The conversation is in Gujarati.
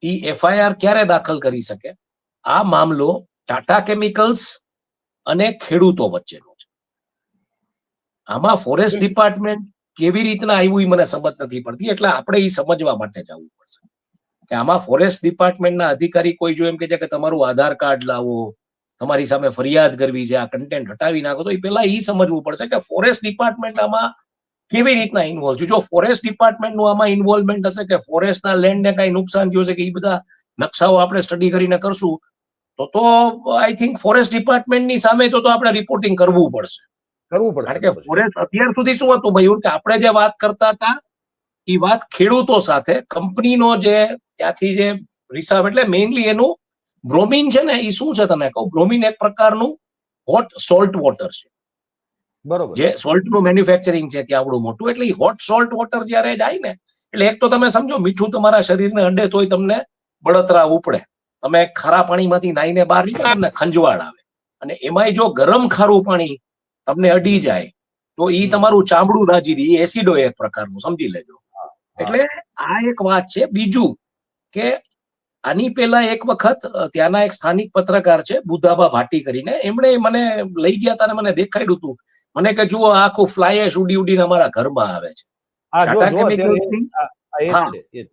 એ એફઆઈઆર ક્યારે દાખલ કરી શકે? આ મામલો ટાટા કેમિકલ્સ અને ખેડૂતો વચ્ચેનો છે. આમાં ફોરેસ્ટ ડિપાર્ટમેન્ટ કેવી રીતના આવ્યું એ મને સમજ નથી પડતી, એટલે આપણે એ સમજવા માટે જવું પડશે કે આમાં ફોરેસ્ટ ડિપાર્ટમેન્ટના અધિકારી કોઈ જો એમ કે છે કે તમારું આધાર કાર્ડ લાવો, તમારી સામે ફરિયાદ કરવી છે, આ કન્ટેન્ટ હટાવી નાખો, તો એ પેલા એ સમજવું પડશે કે ફોરેસ્ટ ડિપાર્ટમેન્ટ આમાં કેવી રીતના ઇન્વોલ્વ છે. જો ફોરેસ્ટ ડિપાર્ટમેન્ટનું આમાં ઇન્વોલ્વમેન્ટ હશે કે ફોરેસ્ટના લેન્ડને કઈ નુકસાન થયું છે કે એ બધા નકશાઓ આપણે સ્ટડી કરીને કરશું, તો આઈ થિંક ફોરેસ્ટ ડિપાર્ટમેન્ટની સામે તો આપણે રિપોર્ટિંગ કરવું પડશે. કારણ કે ફોરેસ્ટ અત્યાર સુધી શું હતું મયુર, કે આપણે જે વાત કરતા હતા એ વાત ખેડૂતો સાથે, કંપનીનો જે ત્યાંથી જે રિસાવ, એટલે મેઇનલી એનું બ્રોમિન છે ને, એ શું છે તને કહું, બ્રોમિન એક પ્રકારનું હોટ સોલ્ટ વોટર છે. બરોબર. જે સોલ્ટનું મેન્યુફેક્ચરિંગ છે ત્યાં આવડું મોટું, એટલે હોટ સોલ્ટ વોટર જયારે જાય ને, એટલે એક તો તમે સમજો મીઠું તમારા શરીરને અડે તોય તમને બળતરા ઉપડે, તમે ખારા પાણીમાંથી નાઈને બહાર નીકળો તમને ખંજવાળ આવે, અને એમાંય જો ગરમ ખારું પાણી તમને અડી જાય તો ઈ તમારું ચામડું દાજી દે, એસિડો એક પ્રકારનું, સમજી લેજો. એટલે આ એક વાત છે. બીજું કે આની પેલા એક વખત ત્યાંના એક સ્થાનિક પત્રકાર છે બુધાબા ભાટી કરીને, એમણે મને લઈ ગયા હતા, મને દેખાડ્યું હતું, મને કે જુઓ આખું ફ્લાય એશ ઉડી ઉડીને અમારા ઘરમાં આવે છે. ટાટા કેમિકલ્સ